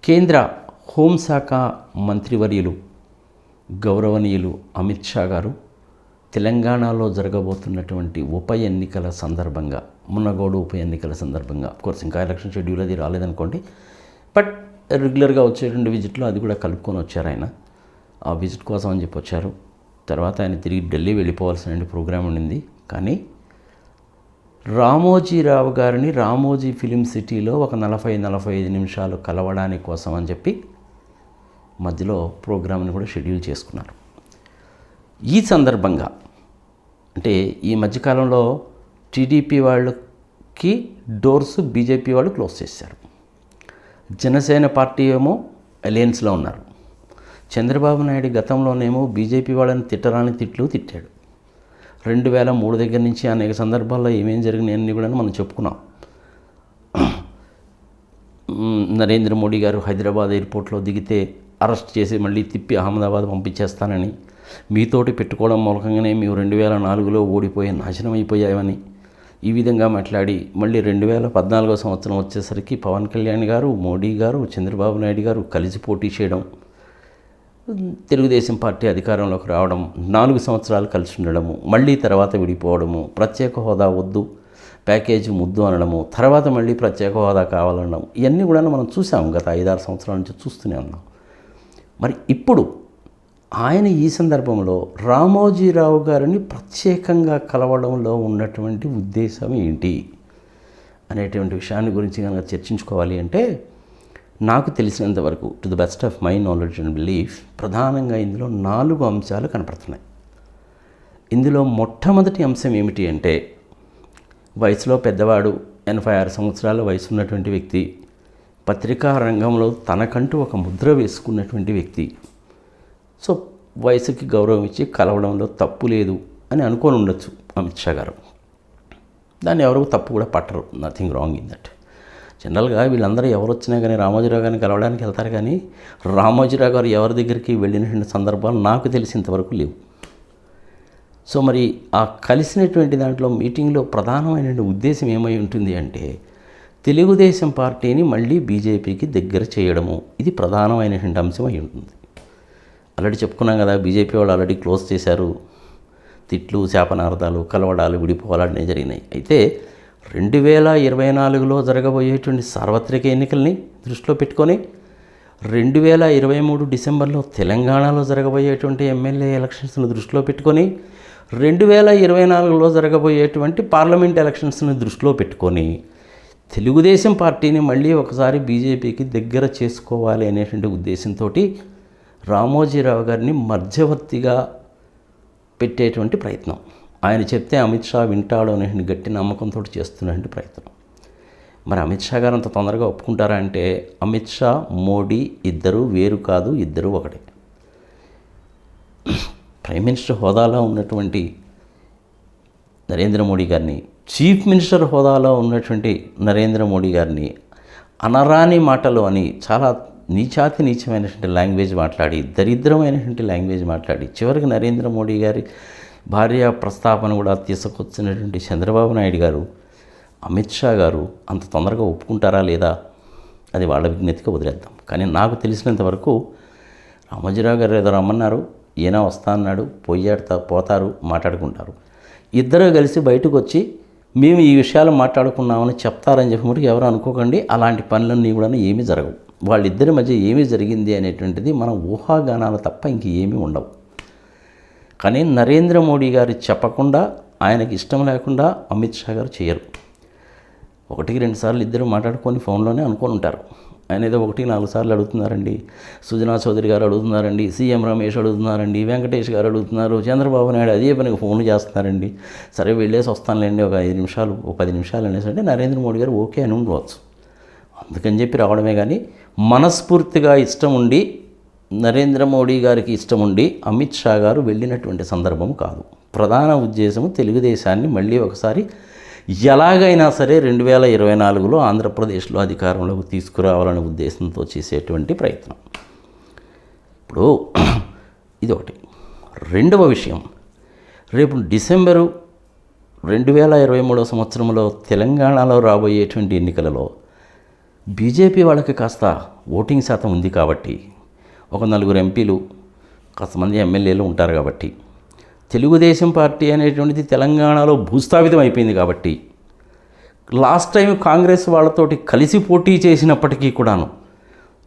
కేంద్ర హోంశాఖ మంత్రివర్యులు గౌరవనీయులు అమిత్ షా గారు తెలంగాణలో జరగబోతున్నటువంటి ఉప ఎన్నికల సందర్భంగా, మున్నగోడు ఉప ఎన్నికల సందర్భంగా, కోర్స్ ఇంకా ఎలక్షన్ షెడ్యూల్ అది రాలేదనుకోండి, బట్ రెగ్యులర్గా వచ్చేటువంటి విజిట్లో అది కూడా కలుపుకొని వచ్చారు. ఆయన ఆ విజిట్ కోసం అని చెప్పి వచ్చారు. తర్వాత ఆయన తిరిగి ఢిల్లీ వెళ్ళిపోవాల్సిన ప్రోగ్రాం ఉండింది. కానీ రామోజీరావు గారిని రామోజీ ఫిలిం సిటీలో ఒక 40-45 నిమిషాలు కలవడానికి కోసం అని చెప్పి మధ్యలో ప్రోగ్రామ్ని కూడా షెడ్యూల్ చేసుకున్నారు. ఈ సందర్భంగా అంటే ఈ మధ్యకాలంలో టీడీపీ వాళ్ళకి డోర్స్ బీజేపీ వాళ్ళు క్లోజ్ చేశారు. జనసేన పార్టీ ఏమో అలయన్స్లో ఉన్నారు. చంద్రబాబు నాయుడు గతంలోనేమో బీజేపీ వాళ్ళని తిట్టరాని తిట్లు తిట్టాడు. 2003 దగ్గర నుంచి అనేక సందర్భాల్లో ఏమేం జరిగినాయన్నీ కూడా మనం చెప్పుకున్నాం. నరేంద్ర మోడీ గారు హైదరాబాద్ ఎయిర్పోర్ట్లో దిగితే అరెస్ట్ చేసి మళ్ళీ తిప్పి అహ్మదాబాద్ పంపించేస్తానని, మీతోటి పెట్టుకోవడం మూలకంగానే మేము 2004లో ఓడిపోయి నాశనం అయిపోయామని ఈ విధంగా మాట్లాడి మళ్ళీ 2014 సంవత్సరం వచ్చేసరికి పవన్ కళ్యాణ్ గారు, మోడీ గారు, చంద్రబాబు నాయుడు గారు కలిసి పోటీ చేయడం, తెలుగుదేశం పార్టీ అధికారంలోకి రావడం, 4 సంవత్సరాలు కలిసి ఉండడము, మళ్ళీ తర్వాత విడిపోవడము, ప్రత్యేక హోదా వద్దు ప్యాకేజీ ముద్దు అనడము, తర్వాత మళ్ళీ ప్రత్యేక హోదా కావాలనడం, ఇవన్నీ కూడా మనం చూసాము. గత 5-6 సంవత్సరాల నుంచి చూస్తూనే ఉన్నాం. మరి ఇప్పుడు ఆయన ఈ సందర్భంలో రామోజీరావు గారిని ప్రత్యేకంగా కలవడంలో ఉన్నటువంటి ఉద్దేశం ఏంటి అనేటువంటి విషయాన్ని గురించి కనుక చర్చించుకోవాలి అంటే, నాకు తెలిసినంతవరకు to the best of my knowledge and belief ప్రధానంగా ఇందులో 4 అంశాలు కనపడుతున్నాయి. ఇందులో మొట్టమొదటి అంశం ఏమిటి అంటే, వయసులో పెద్దవాడు, 86 సంవత్సరాల వయసు ఉన్నటువంటి వ్యక్తి, పత్రికా రంగంలో తనకంటూ ఒక ముద్ర వేసుకున్నటువంటి వ్యక్తి. సో వయసుకి గౌరవం ఇచ్చి కలవడంలో తప్పు లేదు అని అనుకొని ఉండొచ్చు అమిత్ షా గారు. దాన్ని ఎవరు తప్పు కూడా పట్టరు. Nothing wrong in that. జనరల్గా వీళ్ళందరూ ఎవరు వచ్చినా కానీ రామోజీరావు గారిని కలవడానికి వెళ్తారు, కానీ రామోజీరావు గారు ఎవరి దగ్గరికి వెళ్ళిన సందర్భాలు నాకు తెలిసినంతవరకు లేవు. సో మరి ఆ కలిసినటువంటి దాంట్లో మీటింగ్లో ప్రధానమైన ఉద్దేశం ఏమై ఉంటుంది అంటే, తెలుగుదేశం పార్టీని మళ్ళీ బీజేపీకి దగ్గర చేయడము. ఇది ప్రధానమైనటువంటి అంశం అయి ఉంటుంది. ఆల్రెడీ చెప్పుకున్నాం కదా, బీజేపీ వాళ్ళు ఆల్రెడీ క్లోజ్ చేశారు. తిట్లు, శాపనార్థాలు, కలవడాలు, విడిపోవాలనే జరిగినాయి. అయితే 2024లో జరగబోయేటువంటి సార్వత్రిక ఎన్నికల్ని దృష్టిలో పెట్టుకొని 2023 డిసెంబర్లో తెలంగాణలో జరగబోయేటువంటి ఎమ్మెల్యే ఎలక్షన్స్ను దృష్టిలో పెట్టుకొని 2024లో జరగబోయేటువంటి పార్లమెంట్ ఎలక్షన్స్ను దృష్టిలో పెట్టుకొని తెలుగుదేశం పార్టీని మళ్ళీ ఒకసారి బీజేపీకి దగ్గర చేసుకోవాలి అనేటువంటి ఉద్దేశంతో రామోజీరావు గారిని మధ్యవర్తిగా పెట్టేటువంటి ప్రయత్నం, ఆయన చెప్తే అమిత్ షా వింటాడు అనేటువంటి గట్టి నమ్మకంతో చేస్తున్నటువంటి ప్రయత్నం. మరి అమిత్ షా గారు అంత తొందరగా ఒప్పుకుంటారా అంటే, అమిత్ షా, మోడీ ఇద్దరు వేరు కాదు, ఇద్దరు ఒకటే. ప్రైమ్ మినిస్టర్ హోదాలో ఉన్నటువంటి నరేంద్ర మోడీ గారిని, చీఫ్ మినిస్టర్ హోదాలో ఉన్నటువంటి నరేంద్ర మోడీ గారిని అనరాని మాటలు అని చాలా నీచమైనటువంటి లాంగ్వేజ్ మాట్లాడి, దరిద్రమైనటువంటి లాంగ్వేజ్ మాట్లాడి, చివరికి నరేంద్ర మోడీ గారి భార్య ప్రస్తావన కూడా తీసుకొచ్చినటువంటి చంద్రబాబు నాయుడు గారు, అమిత్ షా గారు అంత తొందరగా ఒప్పుకుంటారా లేదా అది వాళ్ళ విజ్ఞతగా వదిలేద్దాం. కానీ నాకు తెలిసినంతవరకు రామోజీరావు గారు ఏదో రమ్మన్నారు, ఈయన వస్తా అన్నాడు, పోతారు, మాట్లాడుకుంటారు. ఇద్దరు కలిసి బయటకు వచ్చి మేము ఈ విషయాలు మాట్లాడుకున్నామని చెప్తారని చెప్పి మటుకు ఎవరు అనుకోకండి. అలాంటి పనులన్నీ కూడా ఏమీ జరగవు. వాళ్ళిద్దరి మధ్య ఏమీ జరిగింది అనేటువంటిది మన ఊహాగానాలు తప్ప ఇంక ఏమీ ఉండవు. కానీ నరేంద్ర మోడీ గారు చెప్పకుండా, ఆయనకి ఇష్టం లేకుండా అమిత్ షా గారు చేయరు. 1-2 సార్లు ఇద్దరు మాట్లాడుకొని ఫోన్లోనే అనుకొని ఉంటారు. ఆయన ఏదో 1-4 సార్లు అడుగుతున్నారండి, సుజనా చౌదరి గారు అడుగుతున్నారండి, సీఎం రమేష్ అడుగుతున్నారండి, వెంకటేష్ గారు అడుగుతున్నారు, చంద్రబాబు నాయుడు అదే పనికి ఫోన్లు చేస్తున్నారండి. సరే వెళ్ళేసి వస్తానులేండి ఒక 5 నిమిషాలు, ఒక 10 నిమిషాలు అనేసి అంటే నరేంద్ర మోడీ గారు ఓకే అని ఉండవచ్చు. అందుకని చెప్పి రావడమే కానీ మనస్ఫూర్తిగా ఇష్టం ఉండి, నరేంద్ర మోడీ గారికి ఇష్టం ఉండి అమిత్ షా గారు వెళ్ళినటువంటి సందర్భం కాదు. ప్రధాన ఉద్దేశము తెలుగుదేశాన్ని మళ్ళీ ఒకసారి ఎలాగైనా సరే 2024లో ఆంధ్రప్రదేశ్లో అధికారంలోకి తీసుకురావాలనే ఉద్దేశంతో చేసేటువంటి ప్రయత్నం. ఇప్పుడు ఇది ఒకటి. రెండవ విషయం, రేపు డిసెంబరు 2023 సంవత్సరంలో తెలంగాణలో రాబోయేటువంటి ఎన్నికలలో బీజేపీ వాళ్ళకి కాస్త ఓటింగ్ శాతం ఉంది కాబట్టి, ఒక 4 ఎంపీలు కాస్త మంది ఎమ్మెల్యేలు ఉంటారు కాబట్టి, తెలుగుదేశం పార్టీ అనేటువంటిది తెలంగాణలో భూస్థాపితం అయిపోయింది కాబట్టి, లాస్ట్ టైం కాంగ్రెస్ వాళ్ళతోటి కలిసి పోటీ చేసినప్పటికీ కూడాను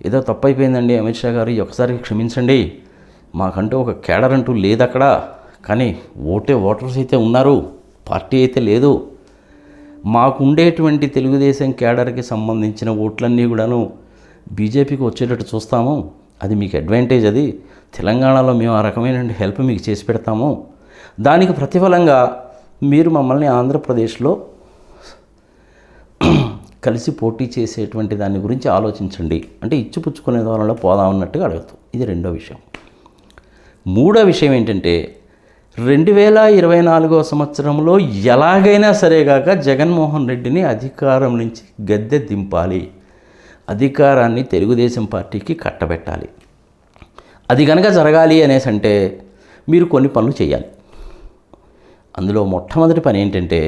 ఏదో తప్పు అయిపోయిందండి అమిత్ షా గారు, ఒకసారి క్షమించండి, మాకంటూ ఒక కేడర్ అంటూ లేదు అక్కడ, కానీ ఓటర్స్ అయితే ఉన్నారు, పార్టీ అయితే లేదు, మాకుండేటువంటి తెలుగుదేశం కేడర్కి సంబంధించిన ఓట్లన్నీ కూడాను బీజేపీకి వచ్చేటట్టు చూస్తాము, అది మీకు అడ్వాంటేజ్, అది తెలంగాణలో మేము ఆ రకమైన హెల్ప్ మీకు చేసి పెడతాము, దానికి ప్రతిఫలంగా మీరు మమ్మల్ని ఆంధ్రప్రదేశ్లో కలిసి పోటీ చేసేటువంటి దాని గురించి ఆలోచించండి అంటే ఇచ్చిపుచ్చుకునే వాళ్ళలో పోదామన్నట్టుగా అడుగుతాం. ఇది రెండో విషయం. మూడో విషయం ఏంటంటే 2024 సంవత్సరంలో ఎలాగైనా సరేగాక జగన్మోహన్ రెడ్డిని అధికారం నుంచి గద్దె దింపాలి, అధికారాన్ని తెలుగుదేశం పార్టీకి కట్టబెట్టాలి. అది కనుక జరగాలి అనేసి అంటే మీరు కొన్ని పనులు చేయాలి. అందులో మొట్టమొదటి పని ఏంటంటే,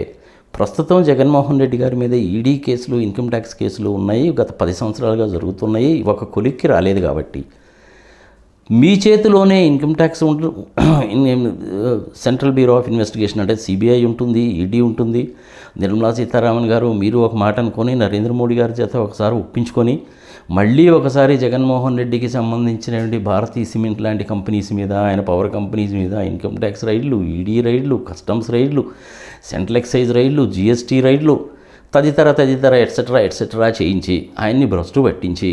ప్రస్తుతం జగన్మోహన్ రెడ్డి గారి మీద ఈడీ కేసులు, ఇన్కమ్ ట్యాక్స్ కేసులు ఉన్నాయి, గత 10 సంవత్సరాలుగా జరుగుతున్నాయి, ఒక కొలిక్కి రాలేదు కాబట్టి మీ చేతిలోనే income tax central bureau of investigation అంటే సిబిఐ ఉంటుంది, ఈడీ ఉంటుంది. నిర్మలా సీతారామన్ గారు మీరు ఒక మాట అనుకొని నరేంద్ర మోడీ గారి చేత ఒకసారి ఒప్పించుకొని మళ్ళీ ఒకసారి జగన్మోహన్ రెడ్డికి సంబంధించినటువంటి భారతీయ సిమెంట్ లాంటి కంపెనీస్ మీద, ఆయన పవర్ కంపెనీస్ మీద ఇన్కమ్ ట్యాక్స్ రైడ్లు, ఈడీ రైడ్లు, కస్టమ్స్ రైడ్లు, సెంట్రల్ ఎక్సైజ్ రైడ్లు, జిఎస్టీ రైడ్లు తదితర ఎట్సెట్రా చేయించి ఆయన్ని భ్రష్టు పట్టించి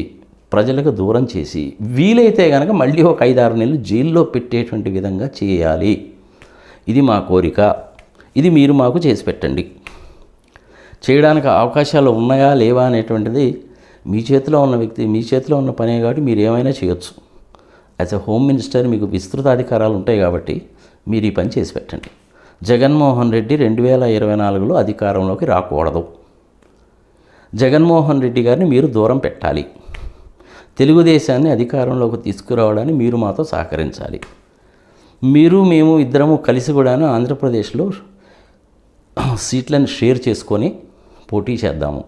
ప్రజలకు దూరం చేసి వీలైతే కనుక మళ్ళీ ఒక 5-6 నెలలు జైల్లో పెట్టేటువంటి విధంగా చేయాలి. ఇది మా కోరిక, ఇది మీరు మాకు చేసి పెట్టండి. చేయడానికి అవకాశాలు ఉన్నాయా లేవా అనేటువంటిది మీ చేతిలో ఉన్న వ్యక్తి, మీ చేతిలో ఉన్న పనే కాబట్టి మీరు ఏమైనా చేయొచ్చు. యాజ్ ఎ హోమ్ మినిస్టర్ మీకు విస్తృత అధికారాలు ఉంటాయి కాబట్టి మీరు ఈ పని చేసి పెట్టండి. జగన్మోహన్ రెడ్డి 2024లో అధికారంలోకి రాకూడదు. జగన్మోహన్ రెడ్డి గారిని మీరు దూరం పెట్టాలి. తెలుగుదేశాన్ని అధికారంలోకి తీసుకురావడానికి మీరు మాతో సహకరించాలి. మేము ఇద్దరము కలిసి కూడాను ఆంధ్రప్రదేశ్లో సీట్లను షేర్ చేసుకొని పోటీ చేద్దాము,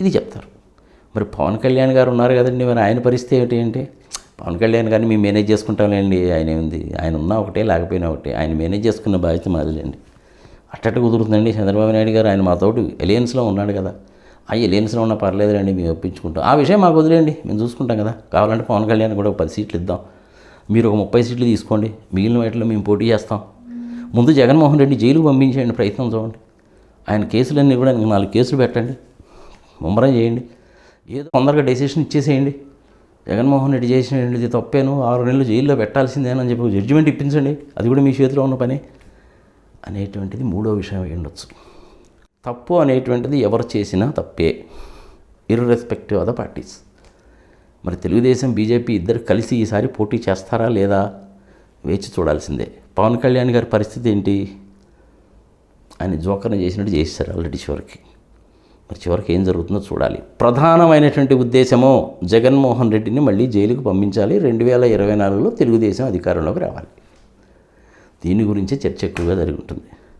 ఇది చెప్తారు. మరి పవన్ కళ్యాణ్ గారు ఉన్నారు కదండి, మరి ఆయన పరిస్థితి ఏమిటి అంటే, పవన్ కళ్యాణ్ గారిని మేము మేనేజ్ చేసుకుంటాంలేండి, ఆయన ఏంది, ఆయన ఉన్నా ఒకటే లేకపోయినా ఒకటే, ఆయన మేనేజ్ చేసుకున్న బాధ్యత మాదిలేండి. అట్టట్టు కుదురుతుందండి. చంద్రబాబు నాయుడు గారు ఆయన మాతోటి ఎలియన్స్లో ఉన్నాడు కదా, ఆ ఎలియన్స్లో ఉన్నా పర్లేదులేండి, మేము ఒప్పించుకుంటాం, ఆ విషయం మాకు వదిలేండి, మేము చూసుకుంటాం కదా. కావాలంటే పవన్ కళ్యాణ్ కూడా ఒక 10 సీట్లు ఇద్దాం, మీరు ఒక 30 సీట్లు తీసుకోండి, మిగిలిన వాటిలో మేము పోటీ చేస్తాం. ముందు జగన్మోహన్ రెడ్డి జైలుకు పంపించేయండి, ప్రయత్నం చూడండి. ఆయన కేసులన్నీ కూడా 4 కేసులు పెట్టండి, ముమ్మరం చేయండి, ఏదో తొందరగా డెసిషన్ ఇచ్చేసేయండి. జగన్మోహన్ రెడ్డి చేసినది తప్పేను, 6 నెలలు జైల్లో పెట్టాల్సిందేనని చెప్పి జడ్జిమెంట్ ఇప్పించండి, అది కూడా మీ చేతిలో ఉన్న పని అనేటువంటిది మూడో విషయం ఉండొచ్చు. తప్పు అనేటువంటిది ఎవరు చేసినా తప్పే, ఇర్రెస్పెక్టివ్ ఆఫ్ ద పార్టీస్. మరి తెలుగుదేశం బీజేపీ ఇద్దరు కలిసి ఈసారి పోటీ చేస్తారా లేదా వేచి చూడాల్సిందే. పవన్ కళ్యాణ్ గారి పరిస్థితి ఏంటి, ఆయన జోకర్ని చేసినట్టు చేశారు ఆల్రెడీ చివరికి. మరి చివరికి ఏం జరుగుతుందో చూడాలి. ప్రధానమైనటువంటి ఉద్దేశమో జగన్మోహన్ రెడ్డిని మళ్ళీ జైలుకు పంపించాలి, 2024లో తెలుగుదేశం అధికారంలోకి రావాలి. దీని గురించే చర్చ ఎక్కువగా జరుగుతుంది.